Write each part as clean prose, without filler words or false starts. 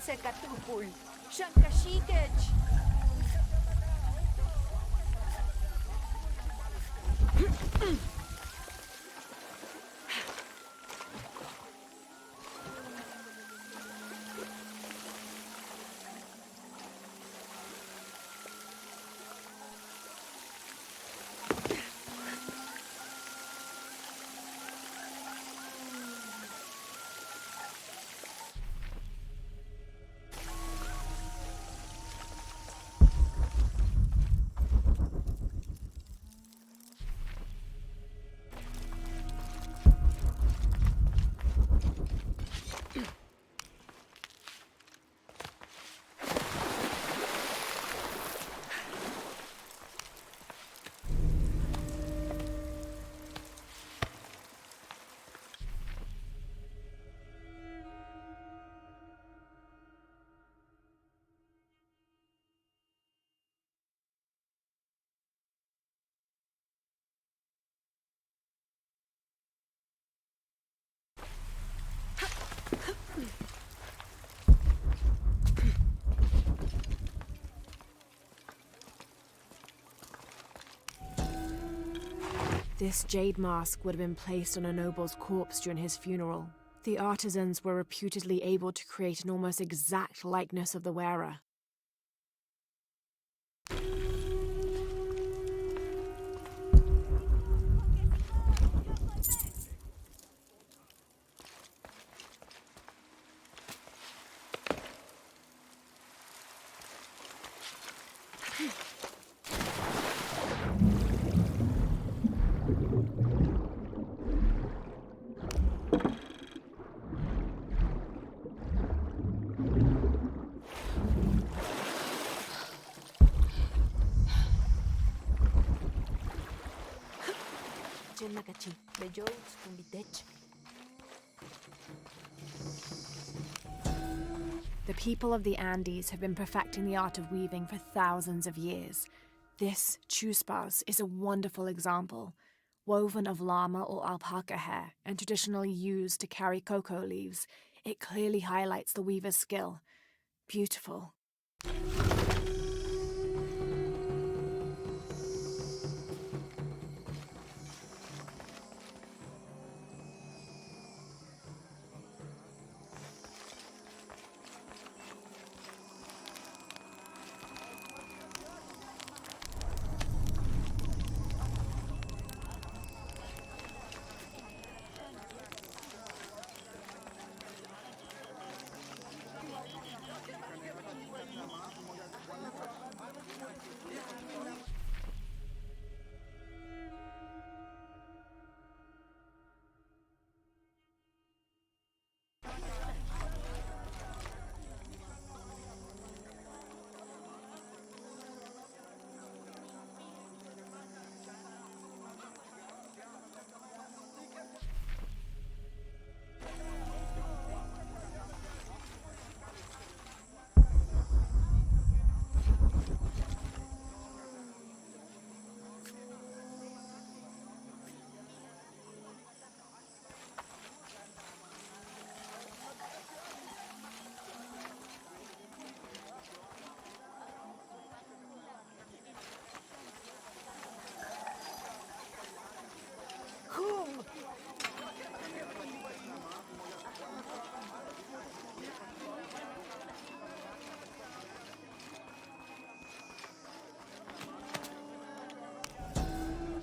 Sekatupul, Shankashikech. This jade mask would have been placed on a noble's corpse during his funeral. The artisans were reputedly able to create an almost exact likeness of the wearer. Chenakachi, Bejots, Kumbitech. The people of the Andes have been perfecting the art of weaving for thousands of years. This chuspas is a wonderful example. Woven of llama or alpaca hair and traditionally used to carry cocoa leaves, it clearly highlights the weaver's skill. Beautiful.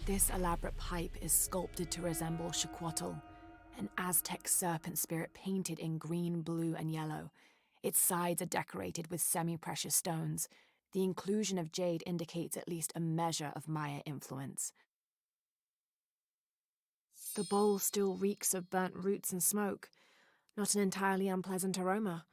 This elaborate pipe is sculpted to resemble Xicoatl, an Aztec serpent spirit painted in green, blue, and yellow. Its sides are decorated with semi-precious stones. The inclusion of jade indicates at least a measure of Maya influence. The bowl still reeks of burnt roots and smoke, not an entirely unpleasant aroma.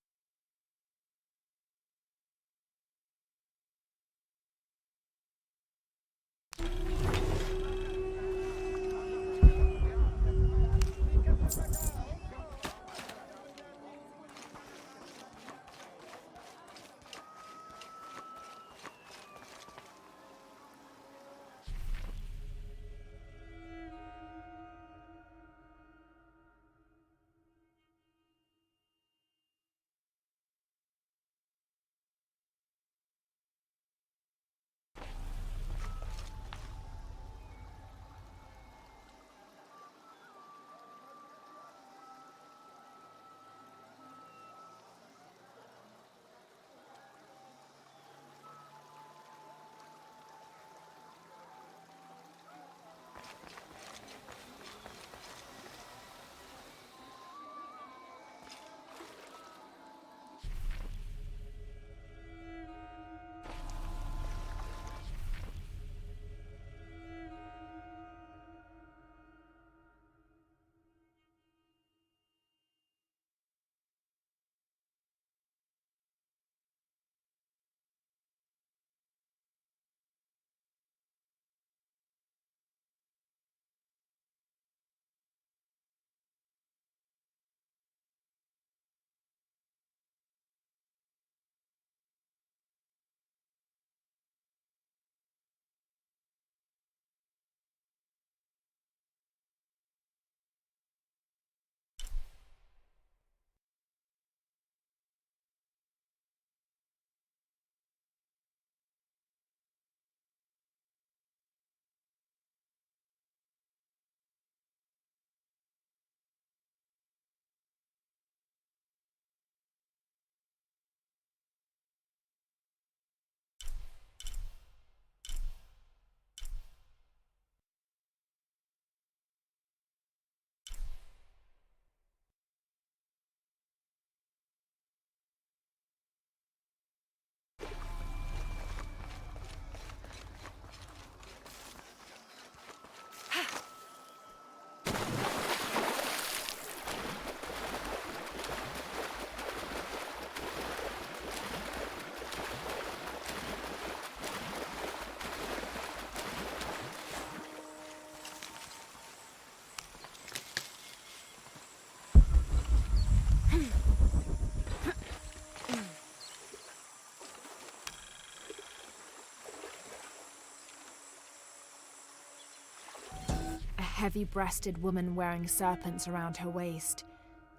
heavy-breasted woman wearing serpents around her waist.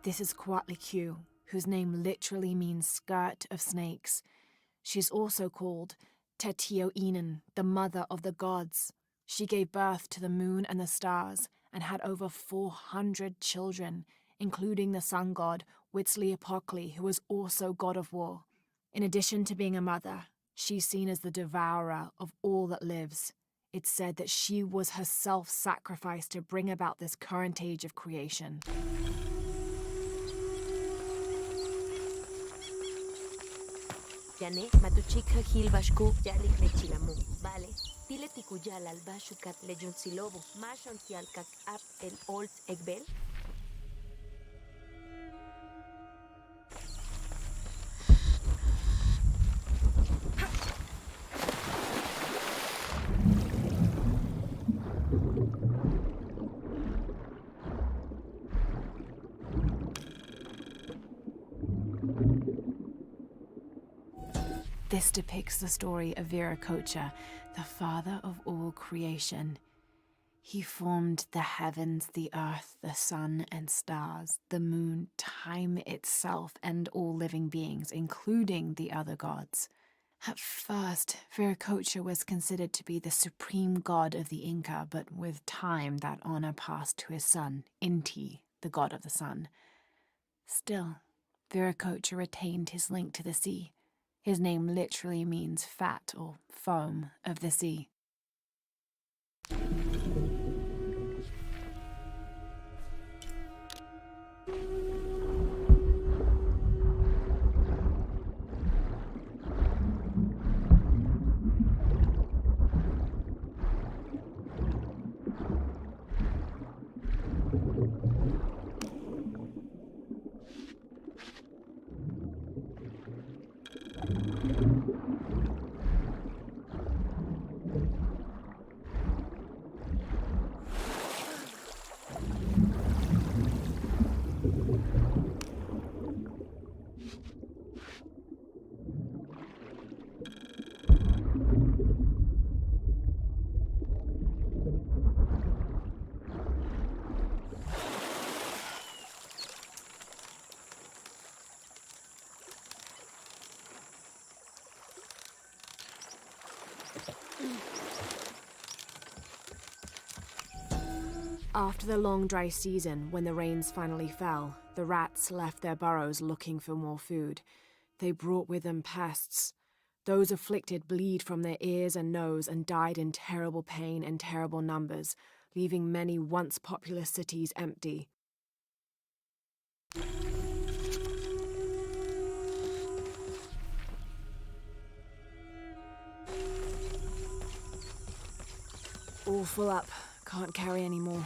This is Coatlicue, whose name literally means skirt of snakes. She's also called Tetioinen, the mother of the gods. She gave birth to the moon and the stars and had over 400 children, including the sun god Huitzilopochtli, who was also god of war. In addition to being a mother, she's seen as the devourer of all that lives. It's said that she was herself sacrificed to bring about this current age of creation. Yane, matuchika hilbashku, yalik lechilamu. Vale. Tile tikuyal al bashukat lejun silobo. Mashon tialkak ap el old egbel. This depicts the story of Viracocha, the father of all creation. He formed the heavens, the earth, the sun and stars, the moon, time itself, and all living beings, including the other gods. At first, Viracocha was considered to be the supreme god of the Inca, but with time that honor passed to his son, Inti, the god of the sun. Still, Viracocha retained his link to the sea. His name literally means fat or foam of the sea. After the long dry season, when the rains finally fell, the rats left their burrows looking for more food. They brought with them pests. Those afflicted bleed from their ears and nose and died in terrible pain and terrible numbers, leaving many once populous cities empty. All full up. Can't carry any more.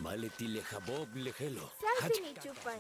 Maletile Jabob Lejelo. Salsini chupas.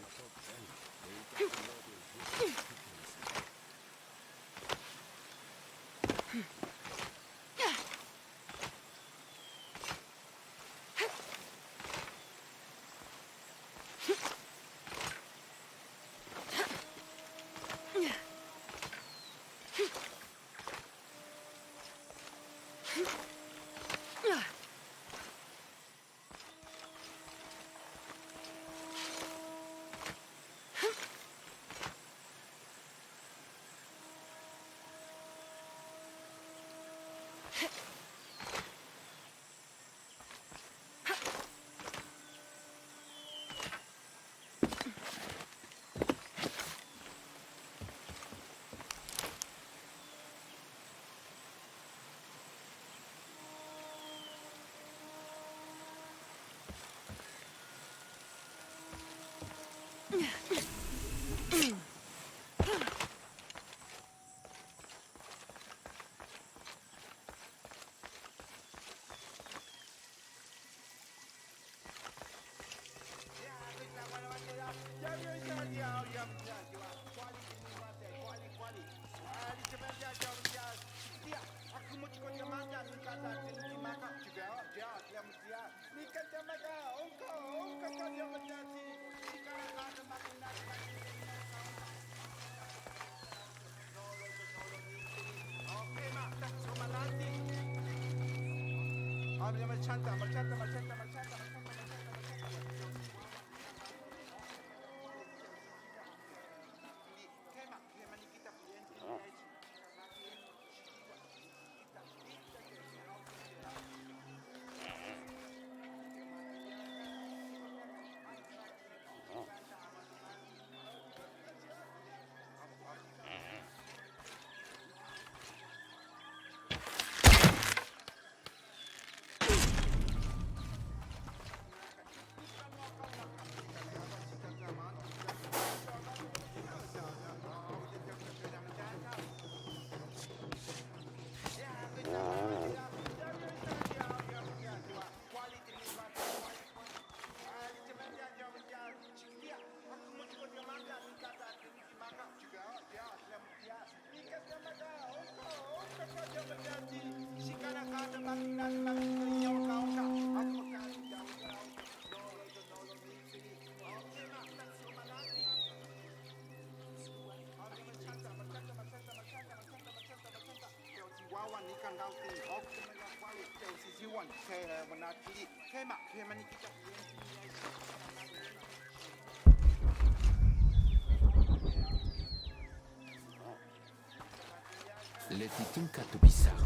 Letitun Katubisar.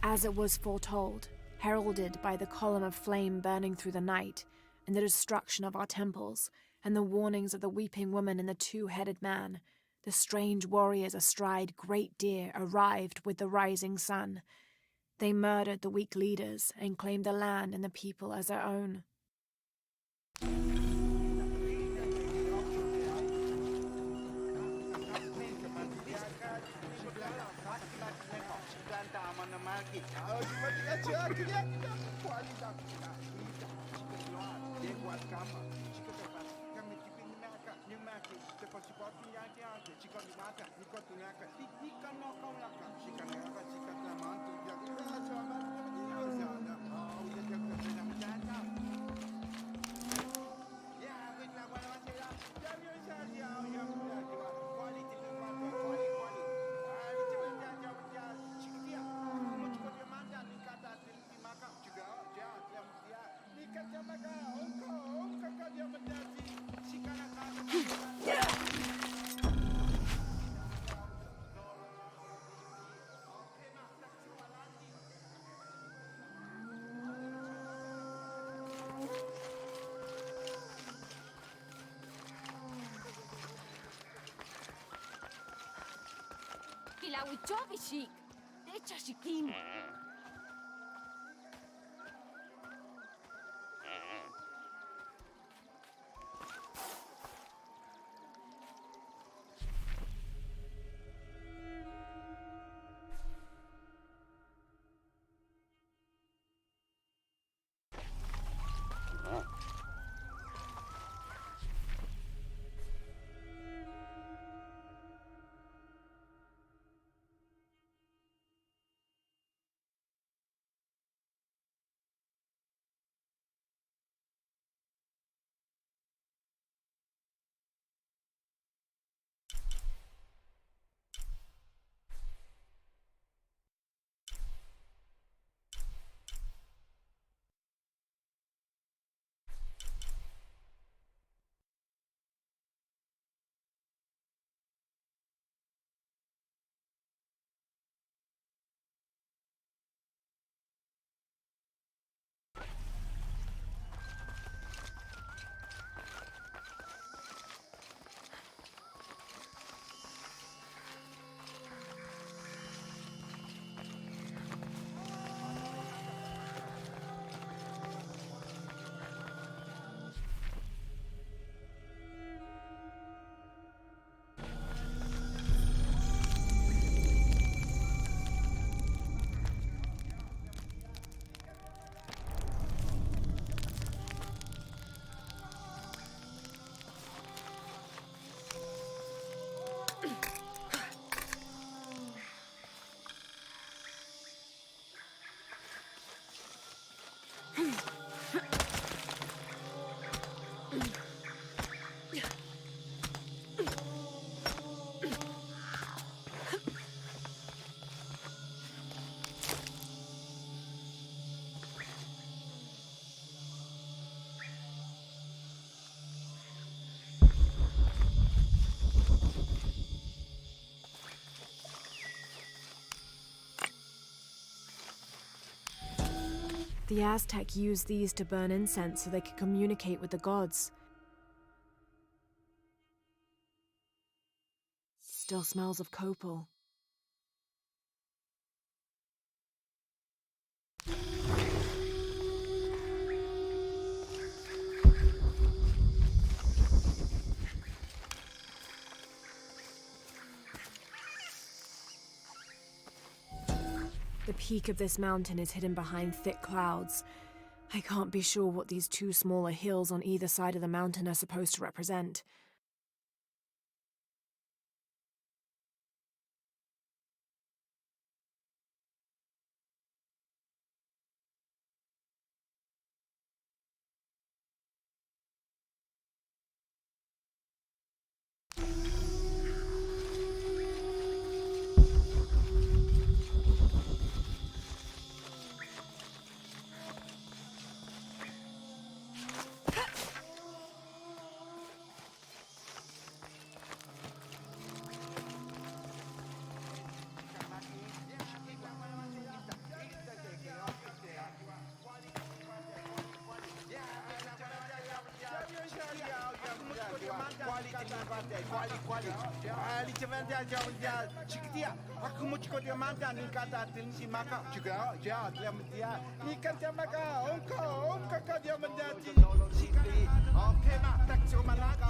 As it was foretold, heralded by the column of flame burning through the night, and the destruction of our temples, and the warnings of the weeping woman and the two-headed man, the strange warriors astride great deer arrived with the rising sun. They murdered the weak leaders and claimed the land and the people as their own. Kilawichowishik. Dechashikim. The Aztec used these to burn incense so they could communicate with the gods. Still smells of copal. The peak of this mountain is hidden behind thick clouds. I can't be sure what these two smaller hills on either side of the mountain are supposed to represent.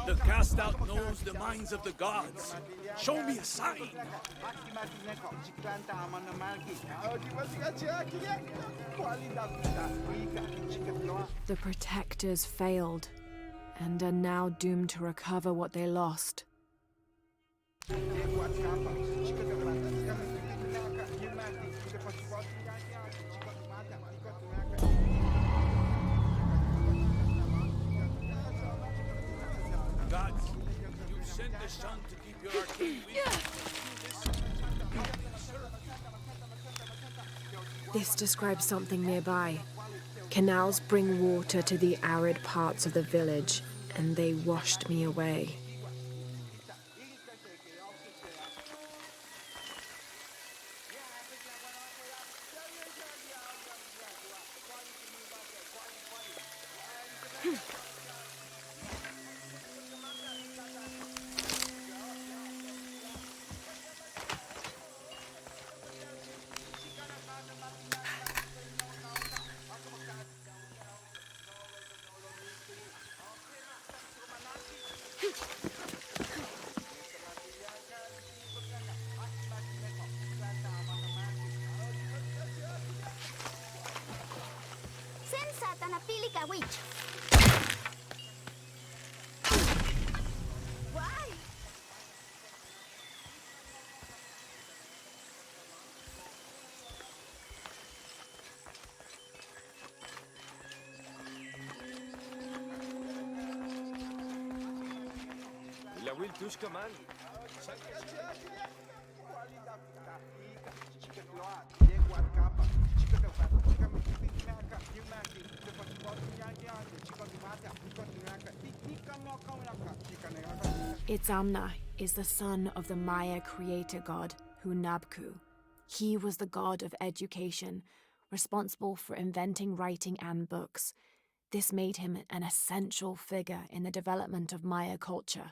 The cast out knows the minds of the gods. Show me a sign. The protectors failed, and are now doomed to recover what they lost. Gods, you sent the sun to keep your arcane weaving. This describes something nearby. Canals bring water to the arid parts of the village, and they washed me away. Sensata napili ka witch. Why? La will tushka man. Itzamna is the son of the Maya creator god, Hunabku. He was the god of education, responsible for inventing writing and books. This made him an essential figure in the development of Maya culture.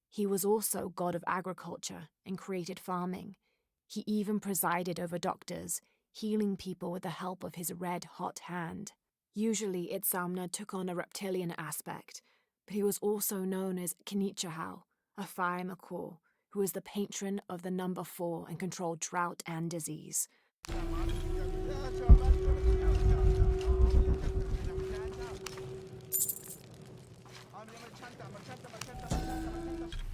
He was also god of agriculture and created farming. He even presided over doctors, healing people with the help of his red-hot hand. Usually, Itzamna took on a reptilian aspect, but he was also known as Kinichahau, a fire macaw, who was the patron of the number 4 and controlled drought and disease.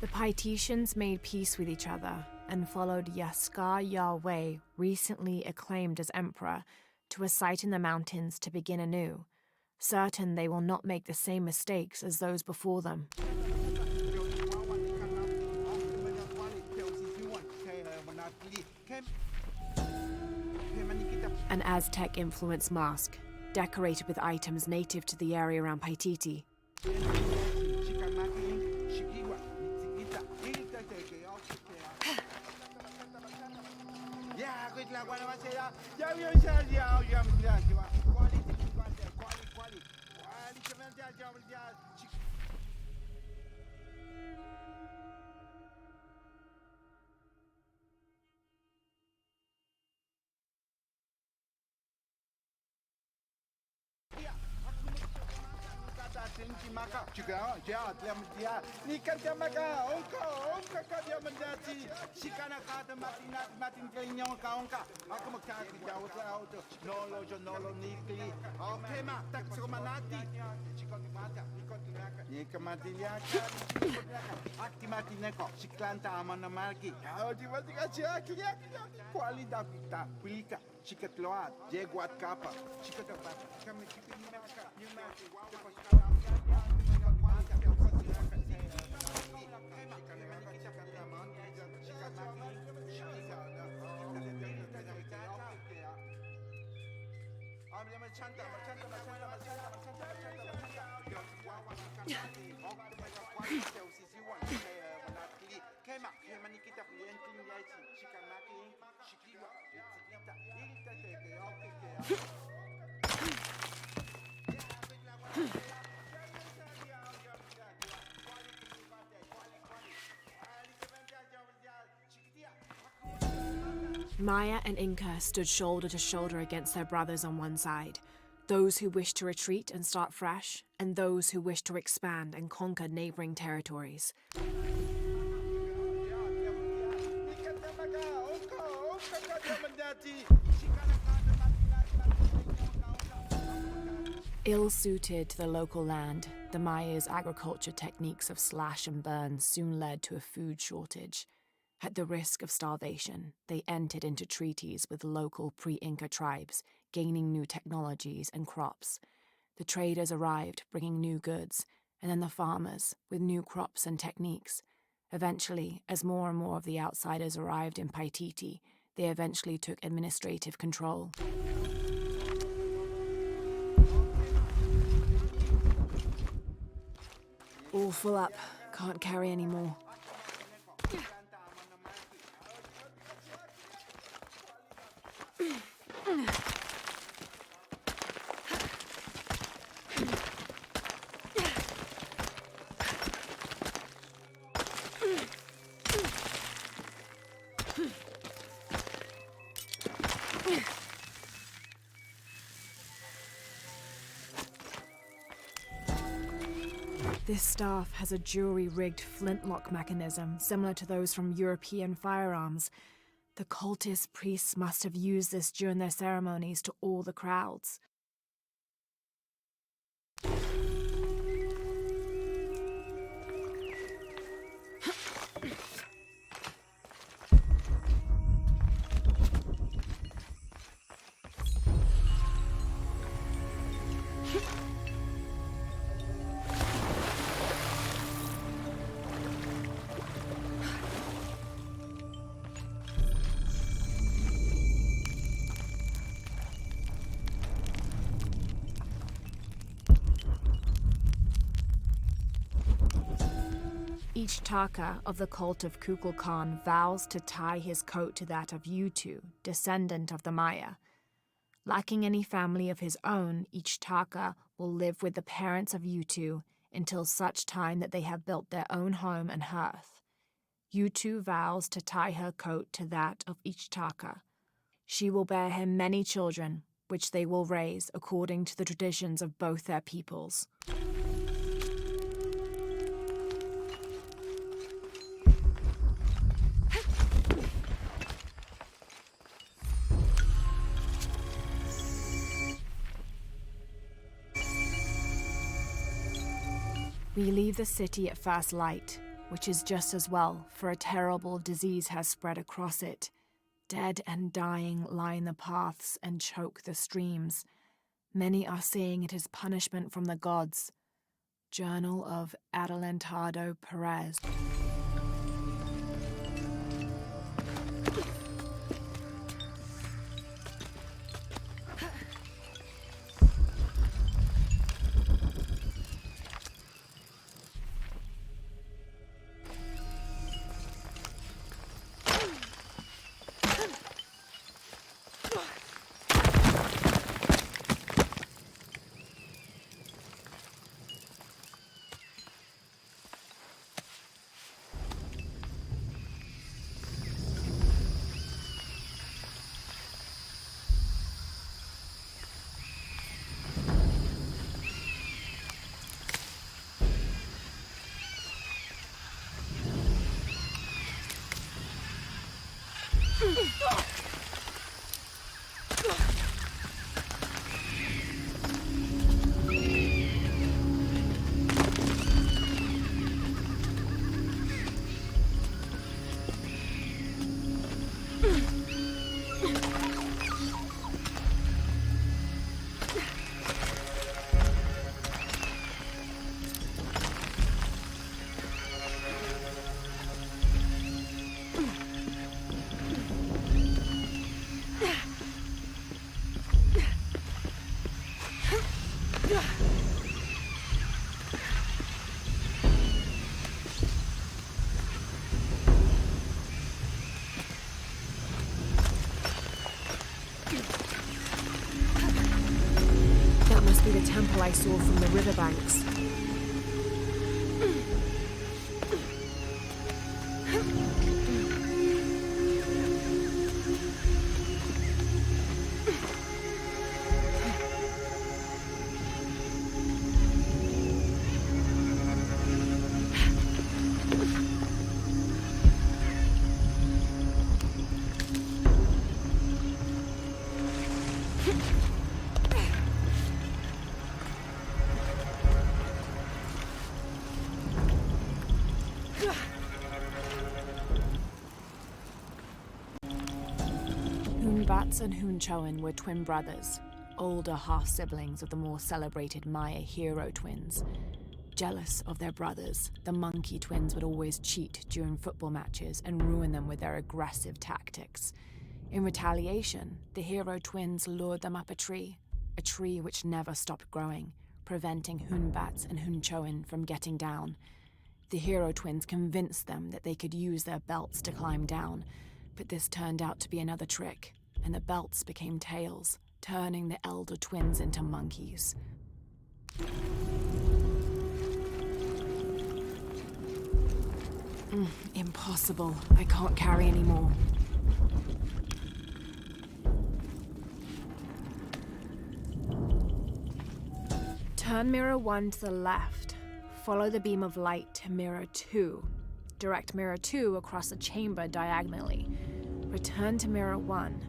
The Paititians made peace with each other and followed Yaskar Yahweh, recently acclaimed as emperor, to a site in the mountains to begin anew, certain they will not make the same mistakes as those before them. An Aztec-influenced mosque, decorated with items native to the area around Paititi. Maya and Inca stood shoulder to shoulder against their brothers on one side, those who wished to retreat and start fresh, and those who wished to expand and conquer neighboring territories. Ill-suited to the local land, the Maya's agriculture techniques of slash and burn soon led to a food shortage. At the risk of starvation, they entered into treaties with local pre-Inca tribes, gaining new technologies and crops. The traders arrived, bringing new goods, and then the farmers, with new crops and techniques. Eventually, as more and more of the outsiders arrived in Paititi, they eventually took administrative control. All full up. Can't carry any more. This staff has a jury-rigged flintlock mechanism similar to those from European firearms. The cultist priests must have used this during their ceremonies to awe the crowds. Each Taka of the cult of Kukulkan vows to tie his coat to that of Yutu, descendant of the Maya. Lacking any family of his own, each Taka will live with the parents of Yutu until such time that they have built their own home and hearth. Yutu vows to tie her coat to that of each Taka. She will bear him many children, which they will raise according to the traditions of both their peoples. We leave the city at first light, which is just as well, for a terrible disease has spread across it. Dead and dying line the paths and choke the streams. Many are saying it is punishment from the gods. Journal of Adelantado Perez. That must be the temple I saw from the riverbanks. Hunbats and Hunchoen were twin brothers, older half-siblings of the more celebrated Maya hero twins. Jealous of their brothers, the monkey twins would always cheat during football matches and ruin them with their aggressive tactics. In retaliation, the hero twins lured them up a tree which never stopped growing, preventing Hunbats and Hunchoen from getting down. The hero twins convinced them that they could use their belts to climb down, but this turned out to be another trick, and the belts became tails, turning the elder twins into monkeys. Impossible. I can't carry anymore. Turn mirror 1 to the left. Follow the beam of light to mirror 2. Direct mirror 2 across the chamber diagonally. Return to mirror 1.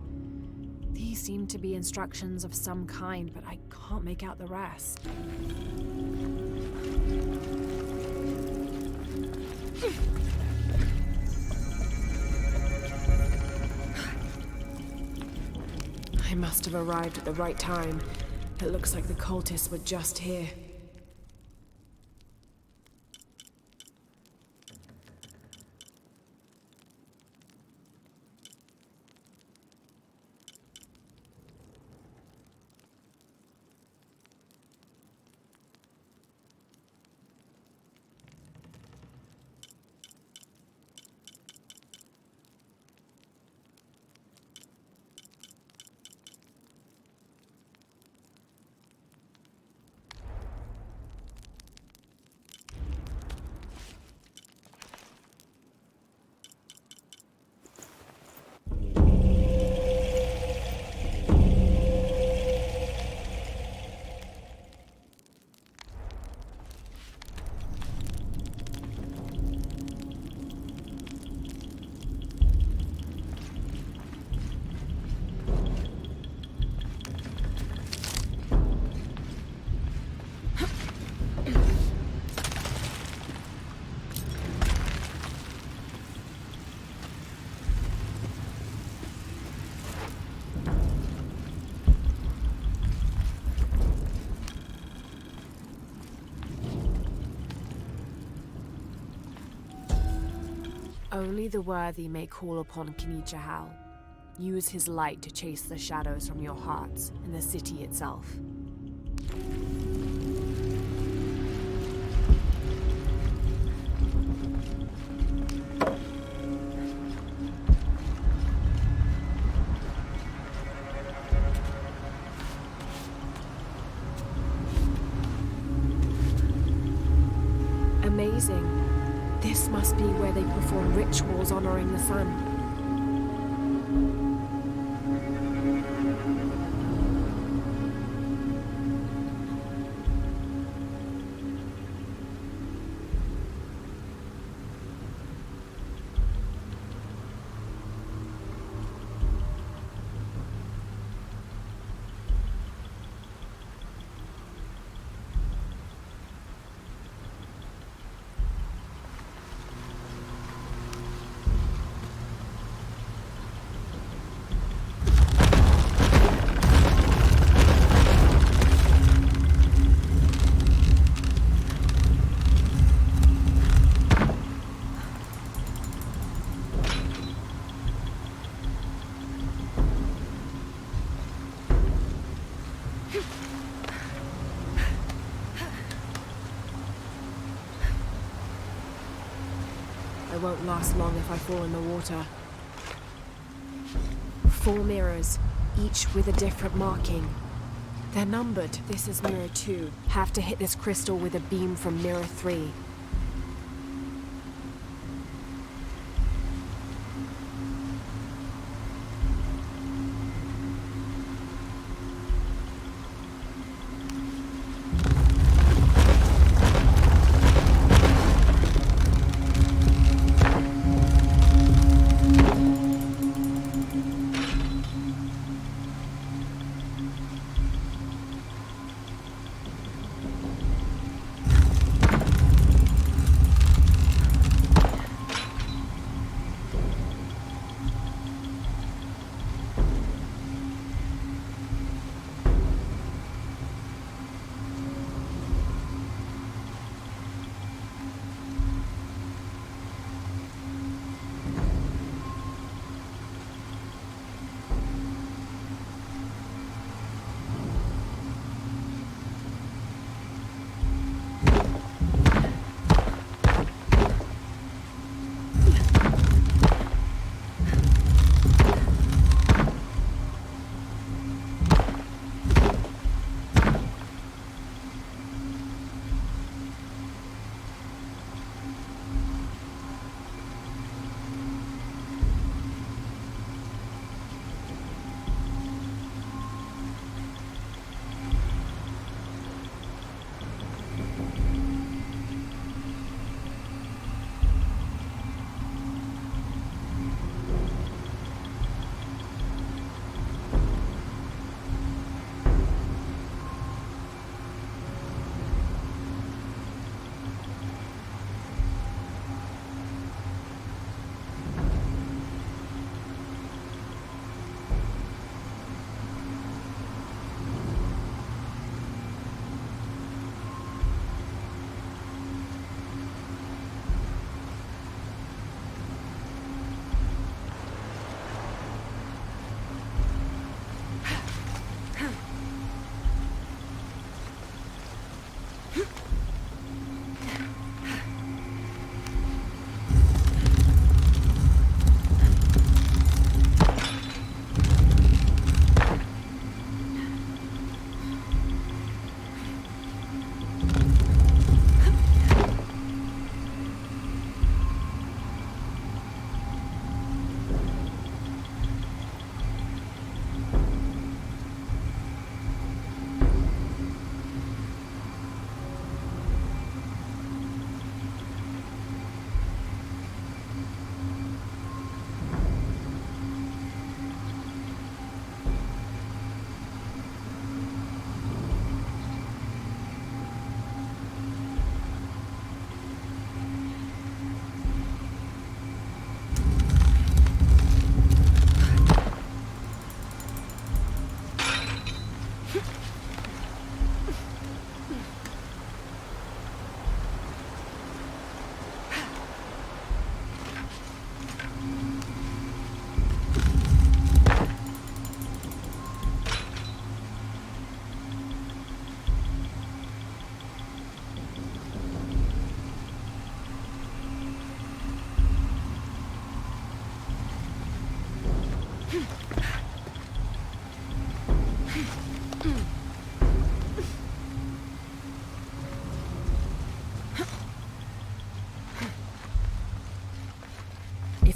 These seem to be instructions of some kind, but I can't make out the rest. I must have arrived at the right time. It looks like the cultists were just here. Only the worthy may call upon Kinichahal. Use his light to chase the shadows from your hearts and the city itself. Amazing. This must be where they perform rituals honoring the sun. I won't last long if I fall in the water. 4 mirrors, each with a different marking. They're numbered. This is mirror 2. Have to hit this crystal with a beam from mirror 3.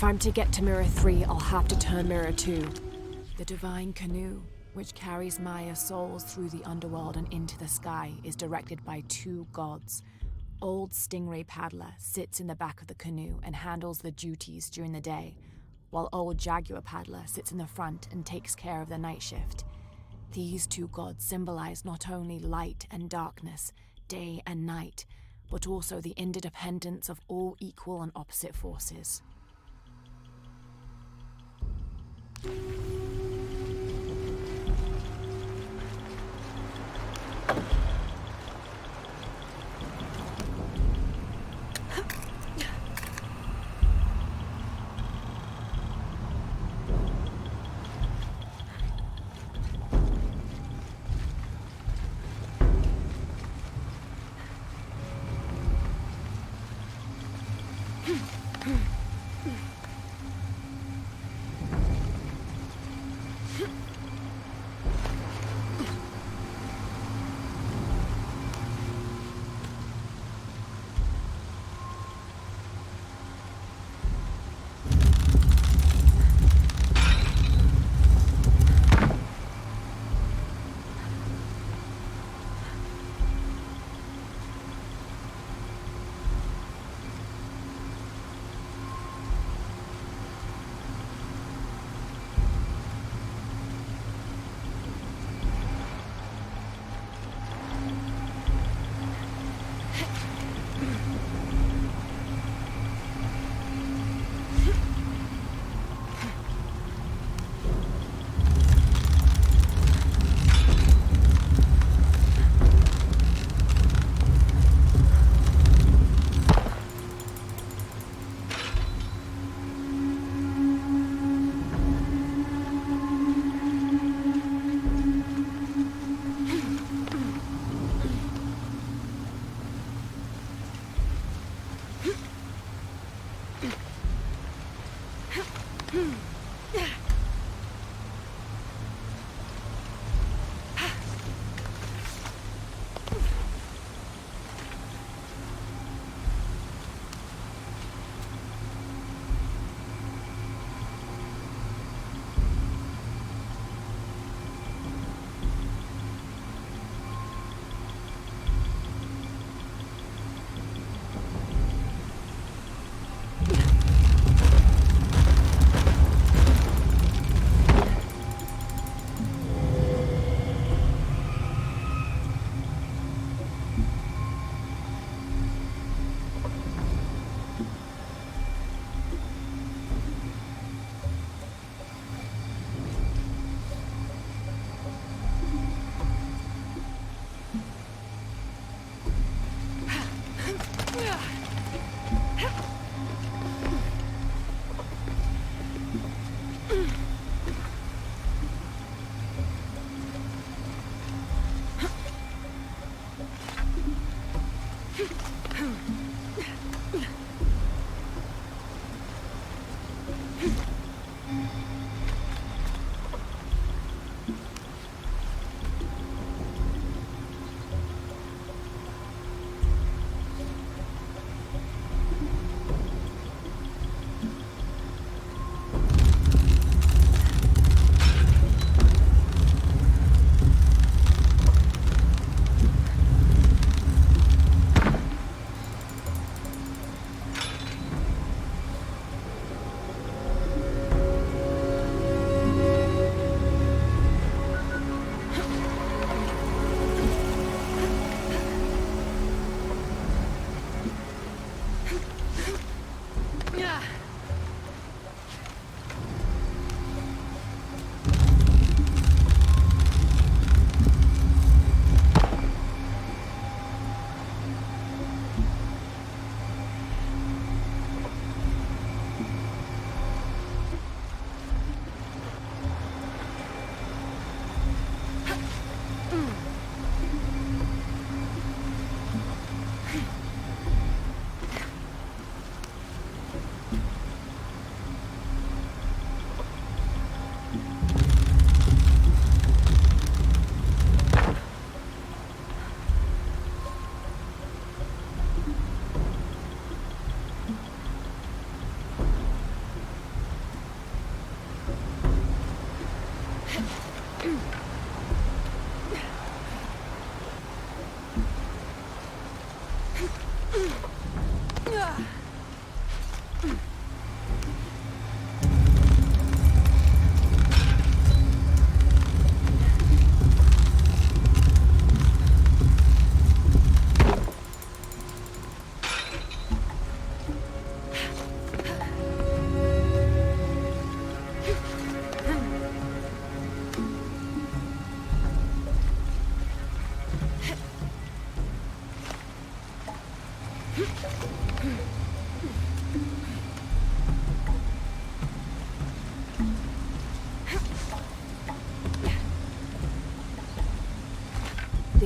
I'm to get to Mirror 3, I'll have to turn Mirror 2. The divine canoe, which carries Maya's souls through the underworld and into the sky, is directed by two gods. Old Stingray Paddler sits in the back of the canoe and handles the duties during the day, while Old Jaguar Paddler sits in the front and takes care of the night shift. These two gods symbolize not only light and darkness, day and night, but also the interdependence of all equal and opposite forces.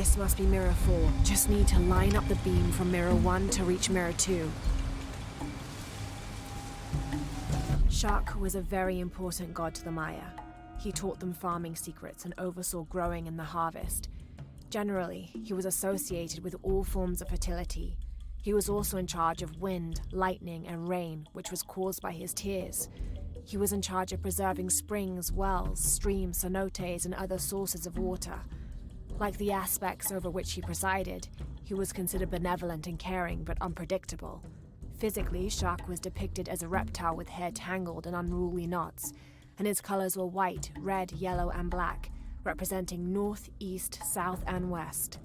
This must be Mirror 4. Just need to line up the beam from Mirror 1 to reach Mirror 2. Shak was a very important god to the Maya. He taught them farming secrets and oversaw growing and the harvest. Generally, he was associated with all forms of fertility. He was also in charge of wind, lightning, and rain, which was caused by his tears. He was in charge of preserving springs, wells, streams, cenotes, and other sources of water. Like the aspects over which he presided, he was considered benevolent and caring, but unpredictable. Physically, Shak was depicted as a reptile with hair tangled in unruly knots, and his colors were white, red, yellow, and black, representing north, east, south, and west.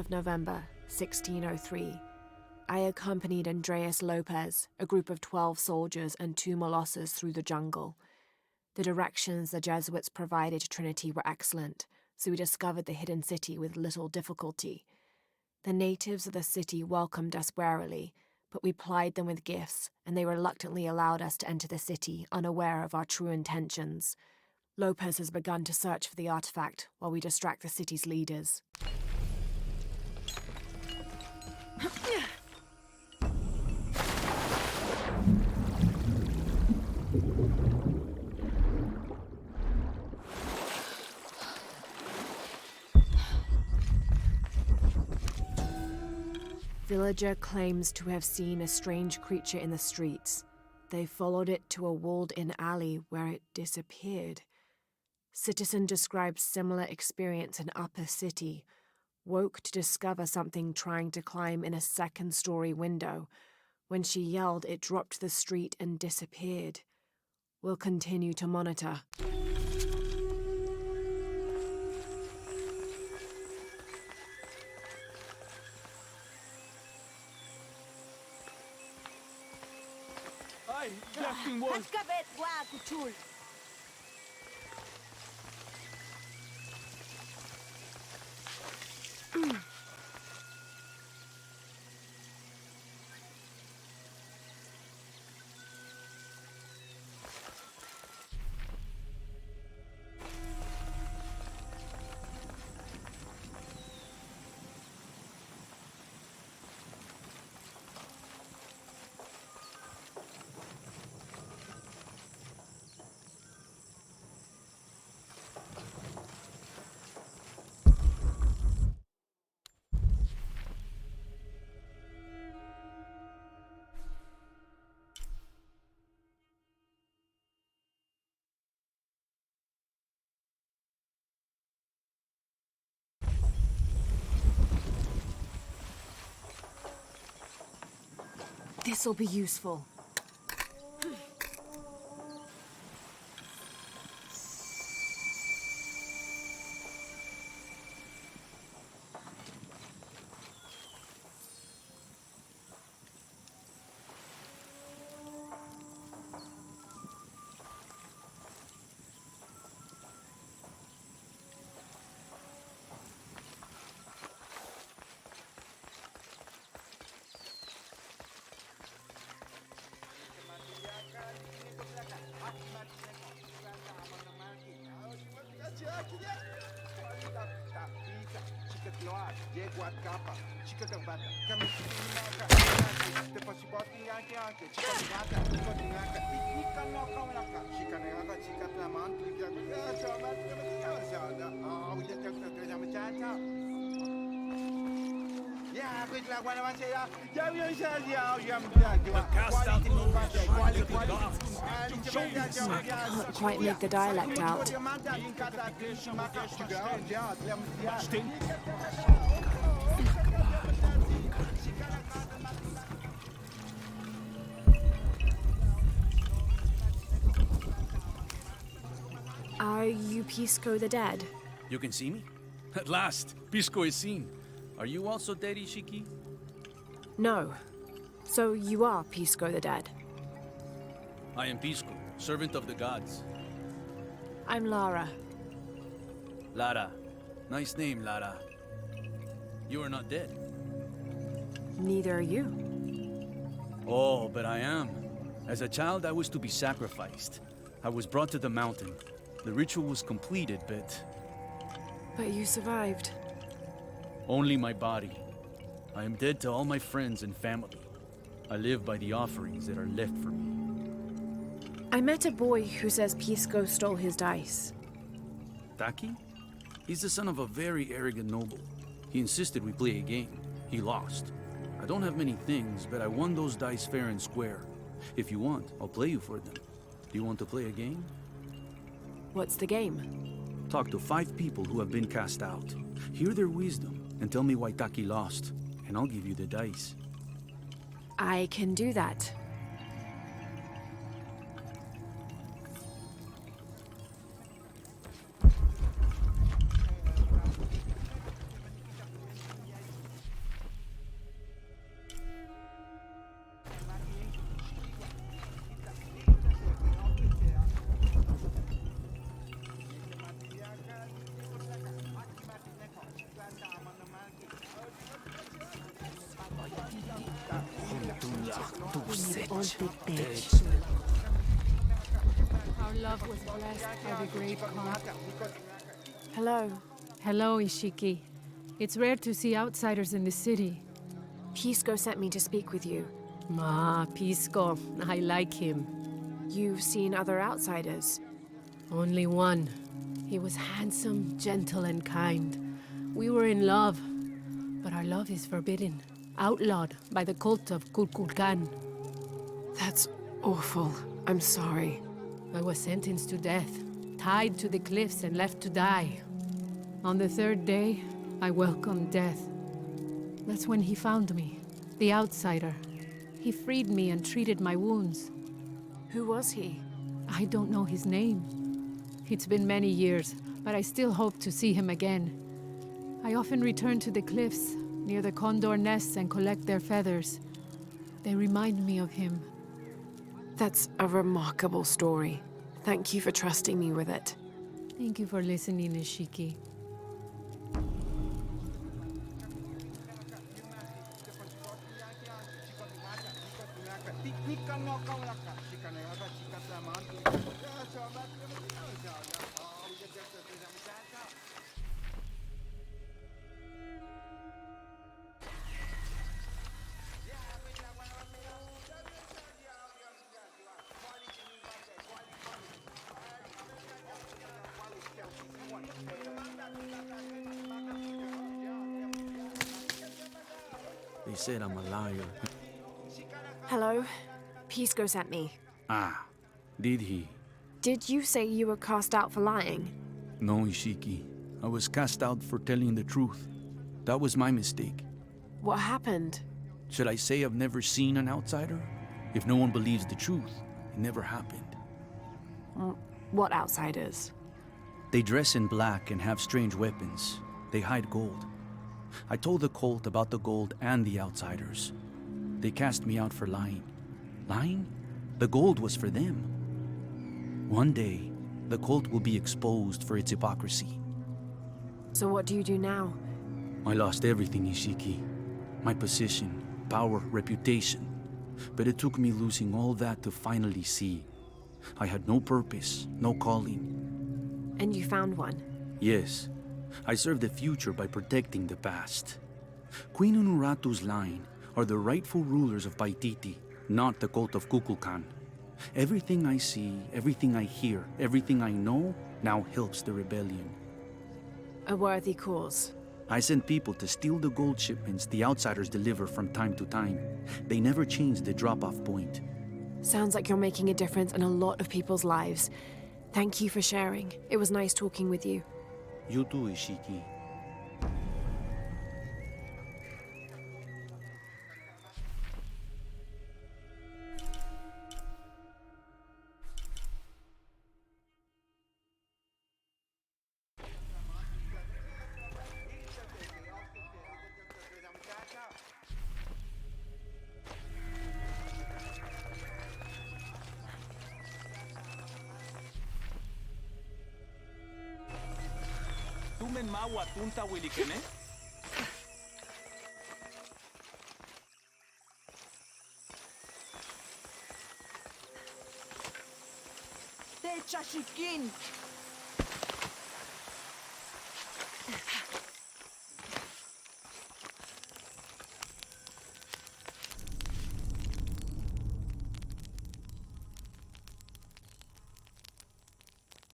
November 1603. I accompanied Andreas Lopez, a group of 12 soldiers and 2 Molossers through the jungle. The directions the Jesuits provided Trinity were excellent, so we discovered the hidden city with little difficulty. The natives of the city welcomed us warily, but we plied them with gifts, and they reluctantly allowed us to enter the city, unaware of our true intentions. Lopez has begun to search for the artifact while we distract the city's leaders. Villager claims to have seen a strange creature in the streets. They followed it to a walled-in alley where it disappeared. Citizen describes similar experience in Upper City. Woke to discover something trying to climb in a second-story window. When she yelled, it dropped to the street and disappeared. We'll continue to monitor. Ay, Justin Wall. Hanskabet wa kuchul. This'll be useful. The cast out knows the minds of the gods. Show me the sign. Can't quite make the dialect out. Are you Pisco the Dead? You can see me? At last, Pisco is seen. Are you also dead, Ishiki? No. So you are Pisco the Dead. I am Pisco, servant of the gods. I'm Lara. Lara. Nice name, Lara. You are not dead. Neither are you. Oh, but I am. As a child, I was to be sacrificed. I was brought to the mountain. The ritual was completed, but But you survived. only my body. I am dead to all my friends and family. I live by the offerings that are left for me. I met a boy who says Pisco stole his dice. Taki? He's the son of a very arrogant noble. He insisted we play a game. He lost. I don't have many things, but I won those dice fair and square. If you want, I'll play you for them. Do you want to play a game? What's the game? Talk to 5 people who have been cast out. Hear their wisdom and tell me why Taki lost, and I'll give you the dice. I can do that. Our love was blessed by the great God. Hello. Hello, Ishiki. It's rare to see outsiders in the city. Pisco sent me to speak with you. Ah, Pisco. I like him. You've seen other outsiders. Only one. He was handsome, gentle, and kind. We were in love, but our love is forbidden. Outlawed by the cult of Kukulkan. That's awful. I'm sorry. I was sentenced to death, tied to the cliffs and left to die. On the 3rd day, I welcomed death. That's when he found me, the outsider. He freed me and treated my wounds. Who was he? I don't know his name. It's been many years, but I still hope to see him again. I often return to the cliffs, near the condor nests, and collect their feathers. They remind me of him. That's a remarkable story. Thank you for trusting me with it. Thank you for listening, Ishiki. They said I'm a liar. Hello. Pisco sent me. Ah, did he? Did you say you were cast out for lying? No, Ishiki. I was cast out for telling the truth. That was my mistake. What happened? Should I say I've never seen an outsider? If no one believes the truth, it never happened. What outsiders? They dress in black and have strange weapons. They hide gold. I told the cult about the gold and the outsiders. They cast me out for lying. Lying? The gold was for them. One day, the cult will be exposed for its hypocrisy. So what do you do now? I lost everything, Ishiki. My position, power, reputation. But it took me losing all that to finally see. I had no purpose, no calling. And you found one? Yes, I serve the future by protecting the past. Queen Unuratu's line are the rightful rulers of Paititi, not the cult of Kukulkan. Everything I see, everything I hear, everything I know now helps the rebellion. A worthy cause. I send people to steal the gold shipments the outsiders deliver from time to time. They never change the drop-off point. Sounds like you're making a difference in a lot of people's lives. Thank you for sharing. It was nice talking with you. You too, Ishiki. Tumen mawa tunta wilikene? Te chashikin!